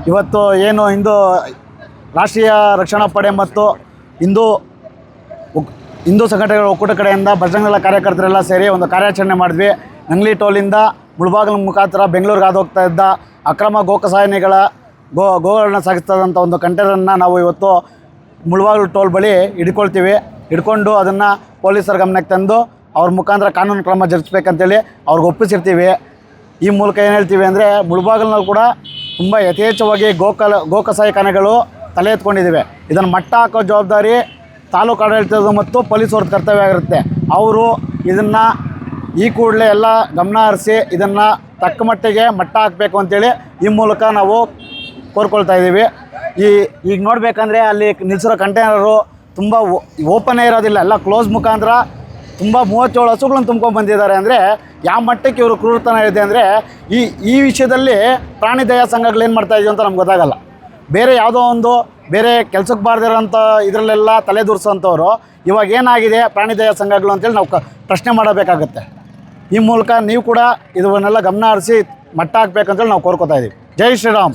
ಇವತ್ತು ಏನು ರಾಷ್ಟ್ರೀಯ ರಕ್ಷಣಾ ಪಡೆ ಮತ್ತು ಹಿಂದೂ ಸಂಘಟನೆಗಳ ಒಕ್ಕೂಟ ಕಡೆಯಿಂದ ಬಜರಂಗದಳ ಕಾರ್ಯಕರ್ತರೆಲ್ಲ ಸೇರಿ ಒಂದು ಕಾರ್ಯಾಚರಣೆ ಮಾಡಿದ್ವಿ. ನಂಗ್ಲಿ ಟೋಲಿಂದ ಮುಳಬಾಗಿಲು ಮುಖಾಂತರ ಬೆಂಗಳೂರಿಗೆ ಹೋಗ್ತಾ ಇದ್ದ ಅಕ್ರಮ ಗೋಕಸಾಯನಿಗಳ ಗೋಗಳನ್ನ ಸಾಗಿಸ್ತದಂಥ ಒಂದು ಕಂಟೈನರನ್ನು ನಾವು ಇವತ್ತು ಮುಳಬಾಗಿಲು ಟೋಲ್ ಬಳಿ ಹಿಡ್ಕೊಂಡು ಅದನ್ನು ಪೊಲೀಸರ ಗಮನಕ್ಕೆ ತಂದು ಅವ್ರ ಮುಖಾಂತರ ಕಾನೂನು ಕ್ರಮ ಜರುಗಿಸ್ಬೇಕಂತೇಳಿ ಅವ್ರಿಗೆ ಒಪ್ಪಿಸಿರ್ತೀವಿ. ಈ ಮೂಲಕ ಏನು ಹೇಳ್ತೀವಿ ಅಂದರೆ, ಮುಳಬಾಗಿಲಿನಲ್ಲಿ ಕೂಡ ತುಂಬ ಯಥೇಚ್ಛವಾಗಿ ಗೋಕಸಾಯಿಖಾನೆಗಳು ತಲೆ ಎತ್ಕೊಂಡಿದ್ದಾವೆ. ಇದನ್ನು ಮಟ್ಟ ಹಾಕೋ ಜವಾಬ್ದಾರಿ ತಾಲೂಕು ಆಡಳಿತದ ಮತ್ತು ಪೊಲೀಸವ್ರದ್ದು ಕರ್ತವ್ಯ ಆಗಿರುತ್ತೆ. ಅವರು ಇದನ್ನು ಈ ಕೂಡಲೇ ಎಲ್ಲ ಗಮನ ಹರಿಸಿ ಇದನ್ನು ತಕ್ಕ ಮಟ್ಟಿಗೆ ಮಟ್ಟ ಹಾಕಬೇಕು ಅಂತೇಳಿ ಈ ಮೂಲಕ ನಾವು ಕೋರ್ಕೊಳ್ತಾ ಇದ್ದೀವಿ. ಈಗ ನೋಡಬೇಕಂದ್ರೆ ಅಲ್ಲಿ ನಿಲ್ಲಿಸಿರೋ ಕಂಟೈನರು ತುಂಬ ಓಪನ್ನೇ ಇರೋದಿಲ್ಲ, ಎಲ್ಲ ಕ್ಲೋಸ್ ಮುಖಾಂತರ ತುಂಬ 37 ಹಸುಗಳನ್ನು ತುಂಬ್ಕೊಂಡು ಬಂದಿದ್ದಾರೆ. ಅಂದರೆ ಯಾವ ಮಟ್ಟಕ್ಕೆ ಇವರು ಕ್ರೂರತನ ಇದೆ ಅಂದರೆ, ಈ ವಿಷಯದಲ್ಲಿ ಪ್ರಾಣಿ ದಯಾ ಸಂಘಗಳು ಏನು ಮಾಡ್ತಾಯಿದ್ದೀವಿ ಅಂತ ನಮ್ಗೆ ಗೊತ್ತಾಗಲ್ಲ. ಬೇರೆ ಯಾವುದೋ ಒಂದು ಬೇರೆ ಕೆಲಸಕ್ಕೆ ಬಾರ್ದಿರೋಂಥ ಇದರಲ್ಲೆಲ್ಲ ತಲೆದೂರಿಸೋಂಥವ್ರು ಇವಾಗ ಏನಾಗಿದೆ ಪ್ರಾಣಿ ದಯಾ ಸಂಘಗಳು ಅಂತೇಳಿ ನಾವು ಪ್ರಶ್ನೆ ಮಾಡಬೇಕಾಗತ್ತೆ. ಈ ಮೂಲಕ ನೀವು ಕೂಡ ಇದನ್ನೆಲ್ಲ ಗಮನ ಹರಿಸಿ ಮಟ್ಟ ಹಾಕಬೇಕಂತೇಳಿ ನಾವು ಕೋರ್ಕೋತಾ ಇದ್ದೀವಿ. ಜೈ ಶ್ರೀರಾಮ್.